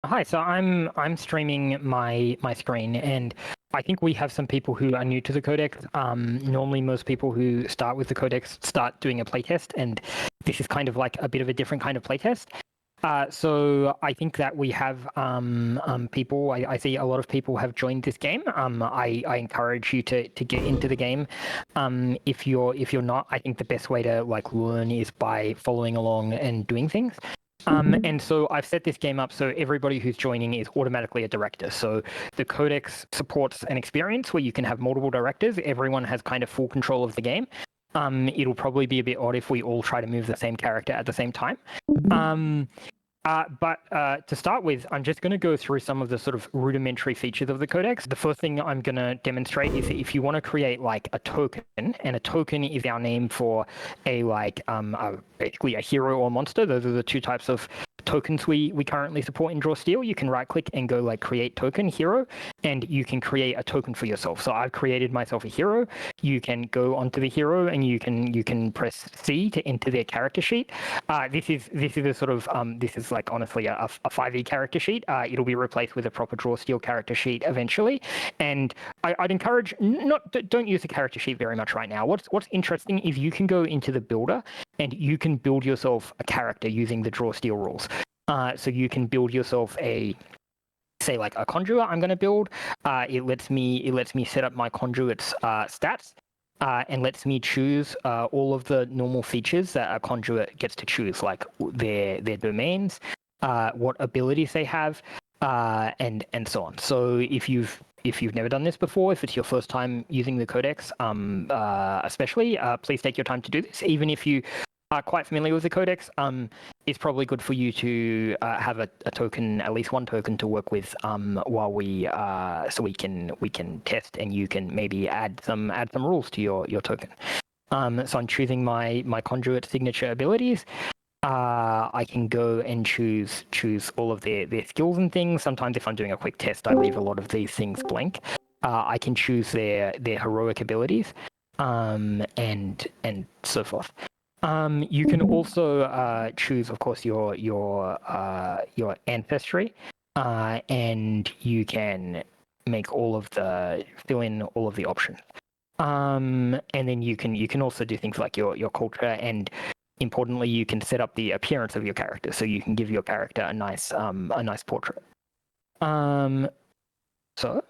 Hi, so I'm streaming my screen, and I think we have some people who are new to the Codex. Normally, most people who start with the Codex start doing a playtest, and this is kind of like a bit of a different kind of playtest. So I think that we have people. I see a lot of people have joined this game. I encourage you to get into the game. If you're not, I think the best way to like learn is by following along and doing things. And so I've set this game up so everybody who's joining is automatically a director. So the Codex supports an experience where you can have multiple directors. Everyone has kind of full control of the game. It'll probably be a bit odd if we all try to move the same character at the same time. But to start with, I'm just going to go through some of the sort of rudimentary features of the Codex. The first thing I'm going to demonstrate is that if you want to create like a token, and a token is our name for a basically a hero or monster. Those are the two types of tokens we currently support in Draw Steel. You can right click and go like create token hero, and you can create a token for yourself. So I've created myself a hero. You can go onto the hero and you can press C to enter their character sheet. This is a sort of this is like honestly a 5e character sheet. It'll be replaced with a proper Draw Steel character sheet eventually. And I'd encourage don't use the character sheet very much right now. What's interesting is you can go into the builder and you can build yourself a character using the Draw Steel rules. So you can build yourself say like a conjurer I'm going to build. It lets me set up my conduit's stats. And lets me choose all of the normal features that a conduit gets to choose, like their domains, what abilities they have, and so on. So if you've never done this before, if it's your first time using the Codex, especially, please take your time to do this. Even if you are quite familiar with the Codex, it's probably good for you to have a token, at least one token to work with while so we can test, and you can maybe add some rules to your token. So I'm choosing my conduit signature abilities. I can go and choose all of their skills and things. Sometimes if I'm doing a quick test, I leave a lot of these things blank. I can choose their heroic abilities, and so forth. You can also choose, of course, your ancestry, and you can make fill in all of the options. And then you can also do things like your culture, and importantly, you can set up the appearance of your character, so you can give your character a nice portrait. So.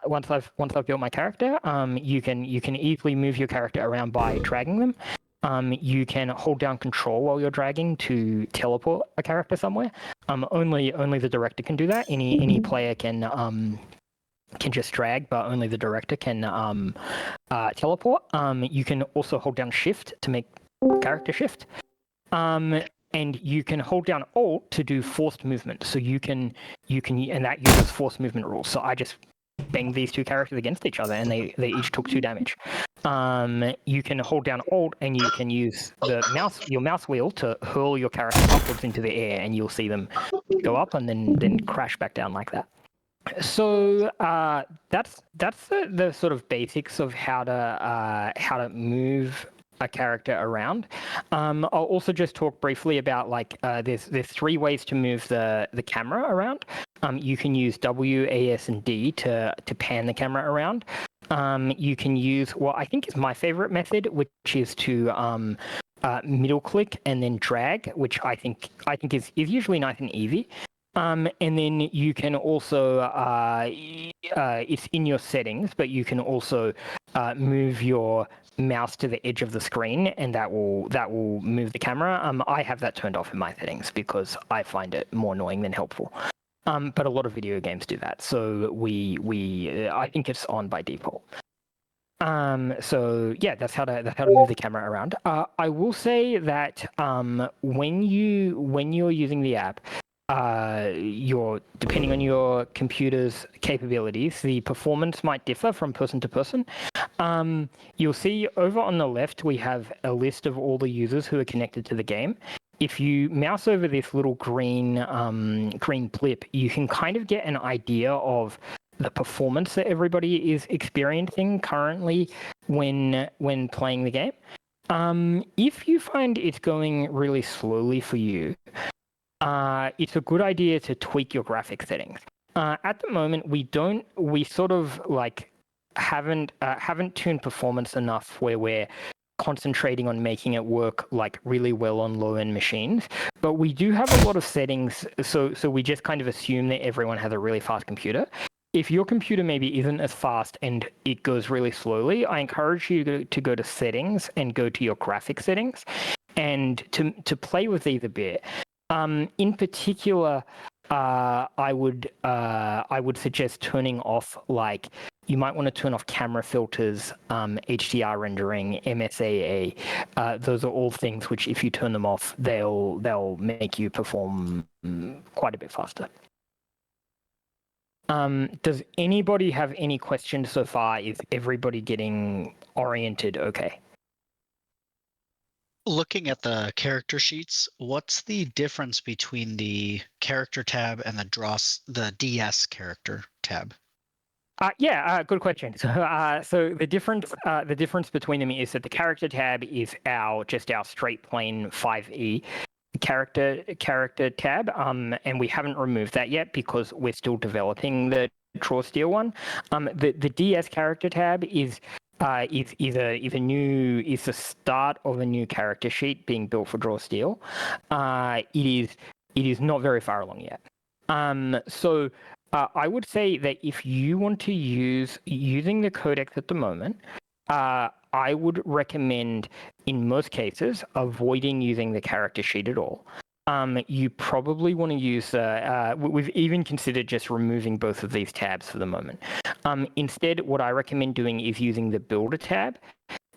Once I've built my character, you can easily move your character around by dragging them. You can hold down control while you're dragging to teleport a character somewhere. Only the director can do that. Any player can just drag, but only the director can teleport. You can also hold down Shift to make character shift. And you can hold down Alt to do forced movement. So you can and that uses forced movement rules. So I just banged these two characters against each other, and they each took 2 damage. You can hold down Alt, and you can use your mouse wheel to hurl your character upwards into the air, and you'll see them go up and then crash back down like that. So that's the sort of basics of how to move a character around. I'll also just talk briefly about like there's 3 ways to move the camera around. You can use W, A, S, and D to pan the camera around. You can use what I think is my favorite method, which is to middle click and then drag, which I think is usually nice and easy. And then you can also it's in your settings, but you can also move your mouse to the edge of the screen, and that will move the camera. I have that turned off in my settings because I find it more annoying than helpful. But a lot of video games do that, so I think it's on by default. So yeah, that's how to move the camera around. I will say that when you're using the app, depending on your computer's capabilities, the performance might differ from person to person. You'll see over on the left we have a list of all the users who are connected to the game. If you mouse over this little green blip, you can kind of get an idea of the performance that everybody is experiencing currently when playing the game. If you find it's going really slowly for you, it's a good idea to tweak your graphic settings. At the moment, we sort of like haven't tuned performance enough where we're concentrating on making it work like really well on low-end machines. But we do have a lot of settings, so we just kind of assume that everyone has a really fast computer. If your computer maybe isn't as fast and it goes really slowly, I encourage you to go to settings and go to your graphic settings and to play with these a bit. In particular, I would suggest turning off, like, you might want to turn off camera filters, HDR rendering, MSAA. Those are all things which, if you turn them off, they'll make you perform quite a bit faster. Does anybody have any questions so far? Is everybody getting oriented okay? Looking at the character sheets, what's the difference between the character tab and the DS character tab? Good question. So the difference between them is that the character tab is our straight plain 5e character tab, and we haven't removed that yet because we're still developing the Draw Steel one. The DS character tab is the start of a new character sheet being built for Draw Steel. It is not very far along yet. I would say that if you want to using the Codex at the moment, I would recommend, in most cases, avoiding using the character sheet at all. You probably want to use, we've even considered just removing both of these tabs for the moment. Instead, what I recommend doing is using the Builder tab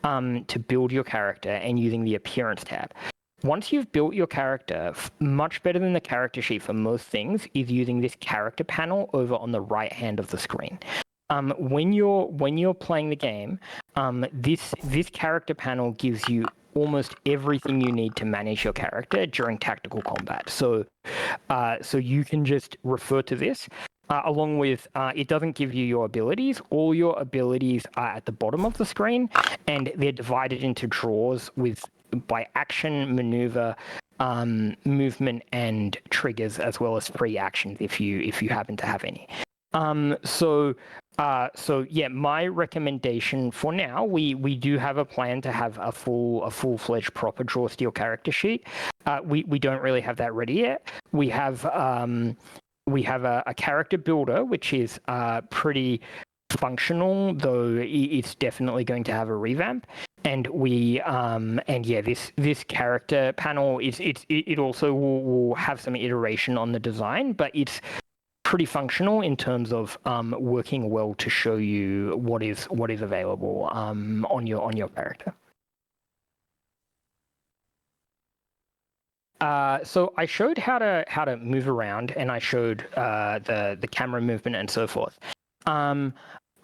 to build your character and using the Appearance tab. Once you've built your character, much better than the character sheet for most things is using this character panel over on the right hand of the screen. When you're playing the game, this character panel gives you almost everything you need to manage your character during tactical combat. So you can just refer to this. Along with, it doesn't give you your abilities. All your abilities are at the bottom of the screen, and they're divided into drawers by action, maneuver, movement, and triggers, as well as free actions if you happen to have any. So yeah, my recommendation for now, we do have a plan to have a full-fledged proper Draw Steel character sheet. We don't really have that ready yet. We have a character builder, which is pretty functional, though it's definitely going to have a revamp. And this character panel it also will have some iteration on the design, but it's pretty functional in terms of working well to show you what is available on your character. So I showed how to move around, and I showed the camera movement and so forth.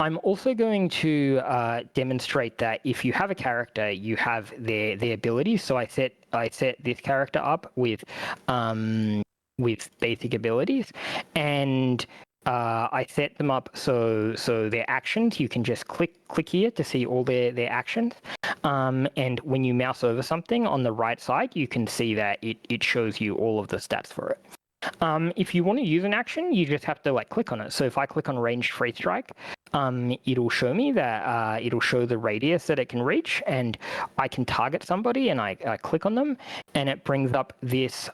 I'm also going to demonstrate that if you have a character, you have their abilities. So I set this character up with basic abilities, and I set them up so their actions, you can just click here to see all their actions. And when you mouse over something on the right side, you can see that it shows you all of the stats for it. If you want to use an action, you just have to click on it. So if I click on ranged free strike, it'll show me that it'll show the radius that it can reach, and I can target somebody, and I click on them, and it brings up this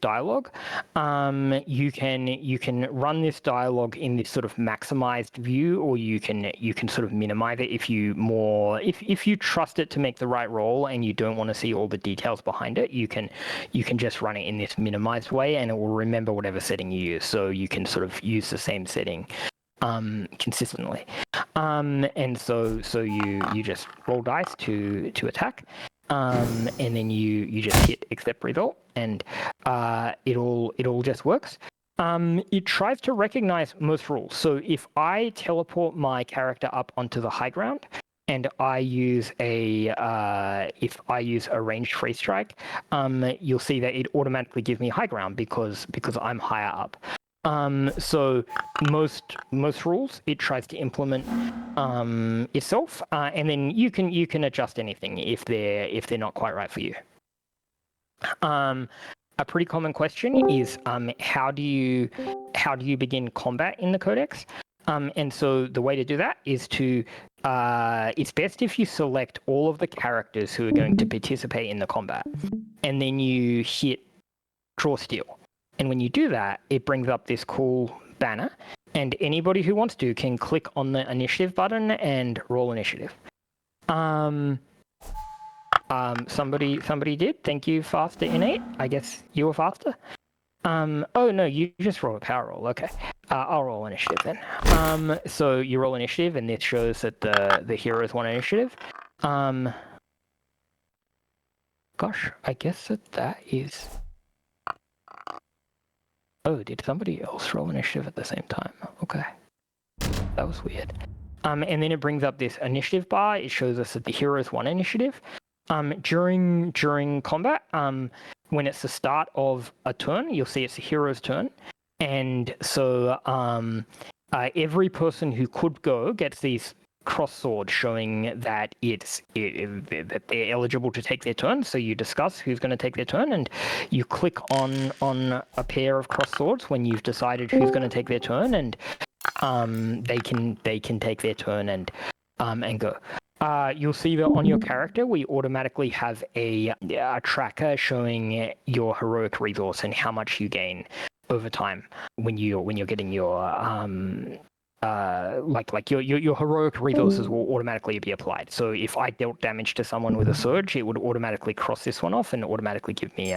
dialogue. You can run this dialogue in this sort of maximized view, or you can sort of minimize it if you trust it to make the right roll and you don't want to see all the details behind it. You can just run it in this minimized way, and it will remember whatever setting you use, so you can sort of use the same setting consistently. And so you just roll dice to attack, and then you just hit accept result, and it all just works. It tries to recognize most rules. So if I teleport my character up onto the high ground, and I use if I use a ranged free strike, you'll see that it automatically gives me high ground because I'm higher up. So most rules it tries to implement itself, and then you can adjust anything if they're not quite right for you. A pretty common question is how do you begin combat in the Codex? And so the way to do that is to it's best if you select all of the characters who are going to participate in the combat, and then you hit draw steel. And when you do that, it brings up this cool banner, and anybody who wants to can click on the initiative button and roll initiative. Somebody did. Thank you, Faster Innate. I guess you were faster. Oh no, you just roll a power roll. Okay. I'll roll initiative then. So you roll initiative, and this shows that the heroes won initiative. Gosh, I guess that is. Oh, did somebody else roll initiative at the same time? Okay. That was weird. And then it brings up this initiative bar. It shows us that the heroes won initiative. During combat, when it's the start of a turn, you'll see it's the hero's turn. And so every person who could go gets these cross swords showing that that they're eligible to take their turn. So you discuss who's going to take their turn, and you click on a pair of cross swords when you've decided who's going to take their turn, and they can take their turn and go. You'll see that on your character, we automatically have a tracker showing your heroic resource and how much you gain over time when you're getting your your heroic resources will automatically be applied. So if I dealt damage to someone with a surge, it would automatically cross this one off and automatically give me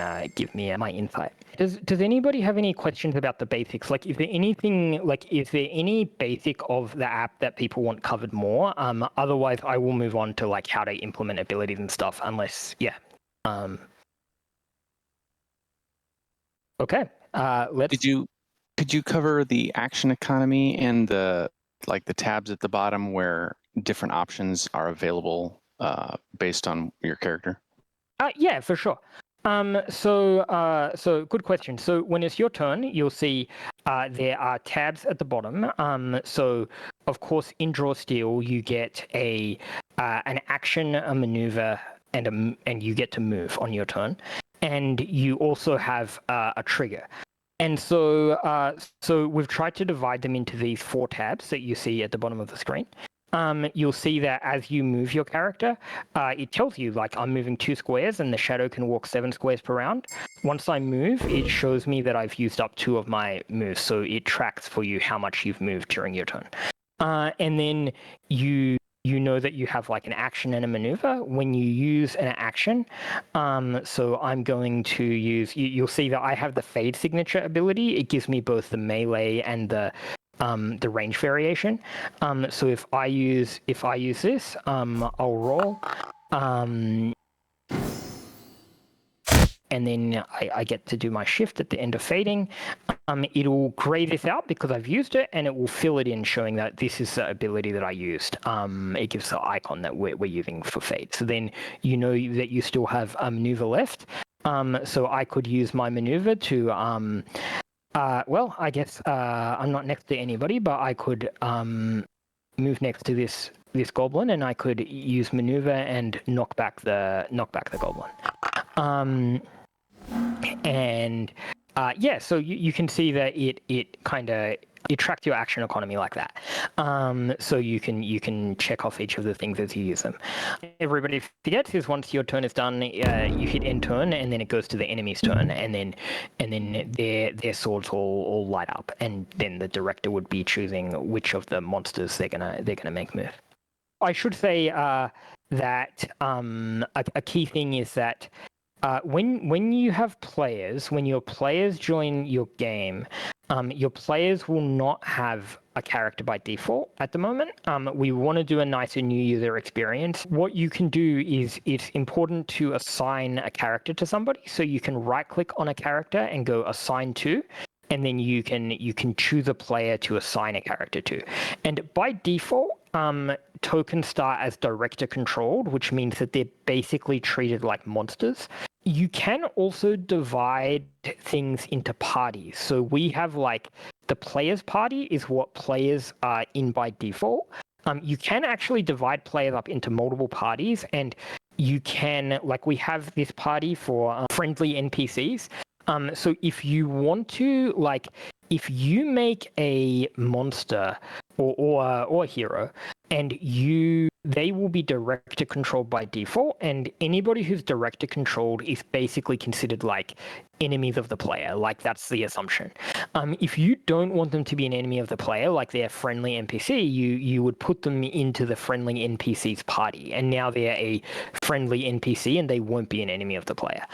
my insight. Does anybody have any questions about the basics? Like, is there any basic of the app that people want covered more? Otherwise, I will move on to like how to implement abilities and stuff. Unless, yeah. Okay. Let's. Could you cover the action economy and the tabs at the bottom where different options are available based on your character? Yeah, for sure. So good question. So when it's your turn, you'll see there are tabs at the bottom. So of course, in Draw Steel, you get an action, a maneuver, and you get to move on your turn, and you also have a trigger. And so we've tried to divide them into these 4 tabs that you see at the bottom of the screen. You'll see that as you move your character, it tells you, like, I'm moving 2 squares and the shadow can walk 7 squares per round. Once I move, it shows me that I've used up 2 of my moves, so it tracks for you how much you've moved during your turn. And then you know that you have like an action and a maneuver when you use an action. So I'm going to use, you'll see that I have the fade signature ability. It gives me both the melee and the range variation. So if I use this, I'll roll. And then I get to do my shift at the end of fading. It'll gray this out because I've used it, and it will fill it in showing that this is the ability that I used. It gives the icon that we're using for fade. So then you know that you still have a maneuver left. So I could use my maneuver to, well, I guess I'm not next to anybody, but I could move next to this goblin, and I could use maneuver and knock back the goblin. And yeah, so you can see that it kind of tracks your action economy like that. So you can check off each of the things as you use them. Everybody forgets is once your turn is done, you hit end turn, and then it goes to the enemy's turn, and then their swords all light up, and then the director would be choosing which of the monsters they're gonna make move. I should say that a key thing is that when you have players, when your players join your game, your players will not have a character by default at the moment. We want to do a nicer new user experience. What you can do is it's important to assign a character to somebody. So you can right click on a character and go assign to, and then you can choose a player to assign a character to. And by default, tokens start as director controlled, which means that they're basically treated like monsters. You can also divide things into parties. So we have like the players party is what players are in by default. You can actually divide players up into multiple parties, and you can, like, we have this party for friendly NPCs. So if you want to, like, if you make a monster or a hero, and they will be director controlled by default, and anybody who's director controlled is basically considered like enemies of the player. Like, that's the assumption. If you don't want them to be an enemy of the player, like they're friendly NPC, you would put them into the friendly NPC's party, and now they're a friendly NPC and they won't be an enemy of the player.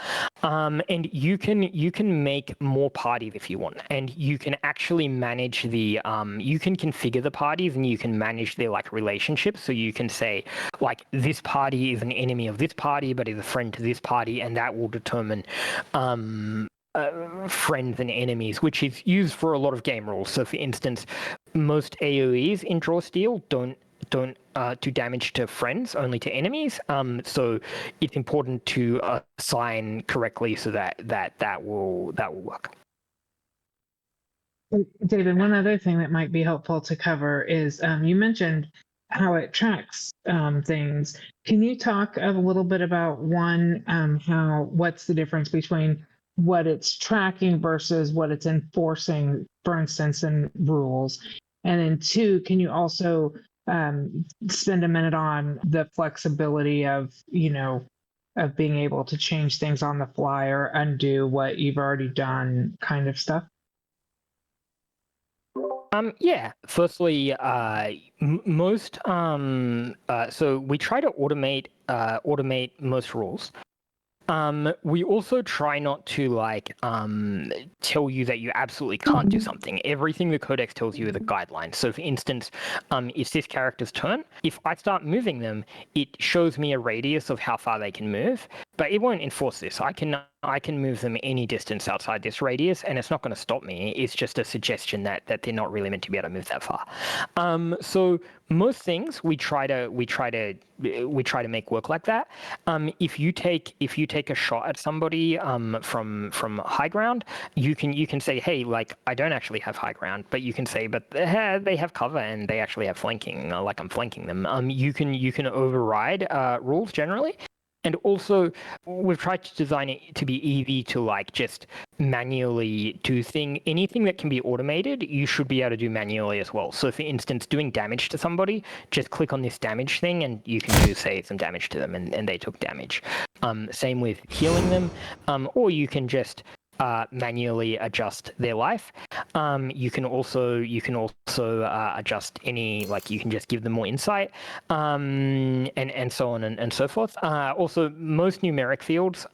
And you can make more parties if you want, and you can actually manage the you can configure the parties, and you can manage their like relationships. So you can say like this party is an enemy of this party but is a friend to this party, and that will determine friends and enemies, which is used for a lot of game rules. So for instance, most AoEs in Draw Steel don't do damage to friends, only to enemies. So it's important to assign correctly so that will work. David, one other thing that might be helpful to cover is you mentioned how it tracks things. Can you talk a little bit about what's the difference between what it's tracking versus what it's enforcing, for instance, in rules? And then two, can you also spend a minute on the flexibility of being able to change things on the fly or undo what you've already done, kind of stuff? Yeah. Firstly, most so we try to automate most rules. We also try not to like tell you that you absolutely can't do something. Everything the Codex tells you is a guideline. So for instance, it's this character's turn. If I start moving them, it shows me a radius of how far they can move, but it won't enforce this. I can move them any distance outside this radius, and it's not going to stop me. It's just a suggestion that they're not really meant to be able to move that far. So most things we try to make work like that. If you take a shot at somebody from high ground, you can say, hey, like, I don't actually have high ground, but you can say, but they have cover and they actually have flanking, like I'm flanking them. You can override rules generally. And also, we've tried to design it to be easy to like just manually do anything that can be automated, you should be able to do manually as well. So for instance, doing damage to somebody, just click on this damage thing and you can do, say, some damage to them and they took damage. Same with healing them, or you can just manually adjust their life. You can also adjust any, like, you can just give them more insight, and so on and so forth. Also, most numeric fields,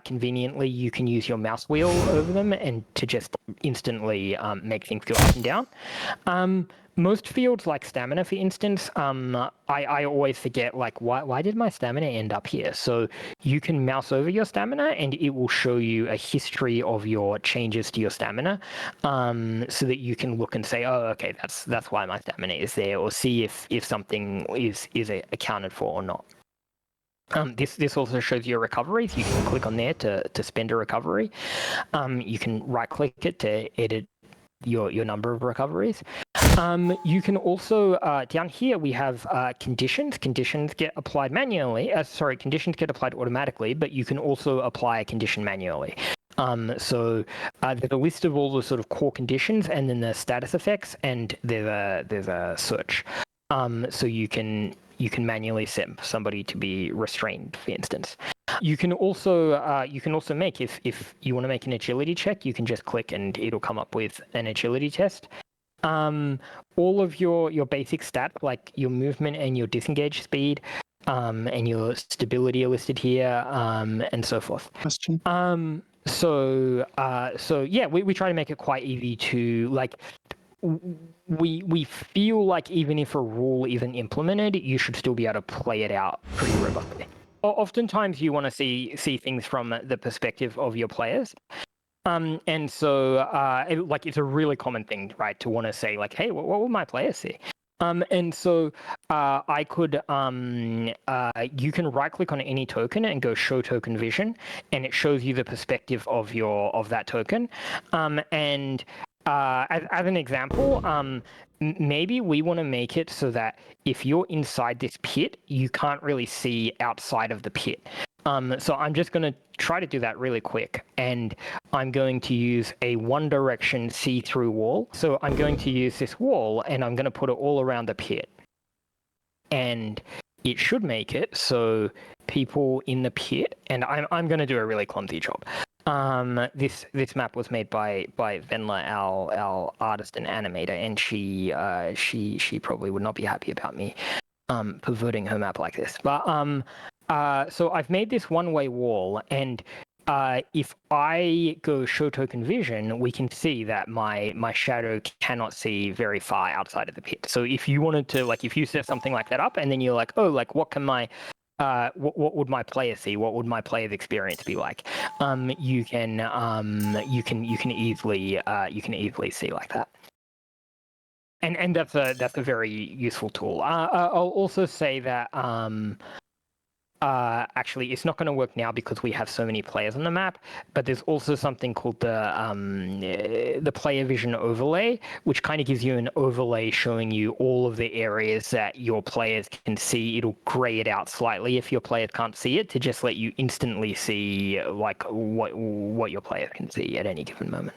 conveniently, you can use your mouse wheel over them and to just instantly make things go up and down. Most fields, like stamina, for instance, I always forget, like, why did my stamina end up here? So you can mouse over your stamina and it will show you a history of your changes to your stamina, so that you can look and say, oh, okay, that's why my stamina is there, or see if something is accounted for or not. This also shows your recoveries. You can click on there to spend a recovery. You can right click it to edit your number of recoveries. You can also, down here we have conditions. Conditions get applied manually. Conditions get applied automatically, but you can also apply a condition manually. So there's a list of all the sort of core conditions, and then the status effects, and there's a search. So you can manually set somebody to be restrained, for instance. You can also make, if you want to make an agility check, you can just click and it'll come up with an agility test. All of your basic stats, like your movement and your disengage speed, and your stability are listed here, and so forth. Question. So yeah, we try to make it quite easy to, like, we feel like even if a rule isn't implemented, you should still be able to play it out pretty robustly. Oftentimes you want to see things from the perspective of your players. And so it's a really common thing, right, to want to say, like, hey, what will my players see? And so I could, you can right click on any token and go show token vision, and it shows you the perspective of that token. And as an example, maybe we want to make it so that if you're inside this pit, you can't really see outside of the pit. So I'm just going to try to do that really quick, and I'm going to use a one direction see-through wall. So I'm going to use this wall, and I'm going to put it all around the pit. And it should make it so people in the pit, and I'm going to do a really clumsy job. This map was made by Venla, our artist and animator, and she probably would not be happy about me perverting her map like this. But so I've made this one-way wall, and if I go show token vision, we can see that my shadow cannot see very far outside of the pit. So if you wanted to, like, if you set something like that up, and then you're like, oh, like, what can my what would my player see? What would my player's experience be like? You can easily see like that. And that's a very useful tool. I'll also say that actually it's not going to work now because we have so many players on the map, but there's also something called the player vision overlay, which kind of gives you an overlay showing you all of the areas that your players can see. It'll gray it out slightly if your players can't see it, to just let you instantly see like what your players can see at any given moment.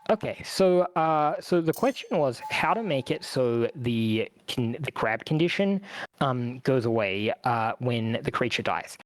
Okay, so the question was how to make it so the crab condition goes away when the creature dies.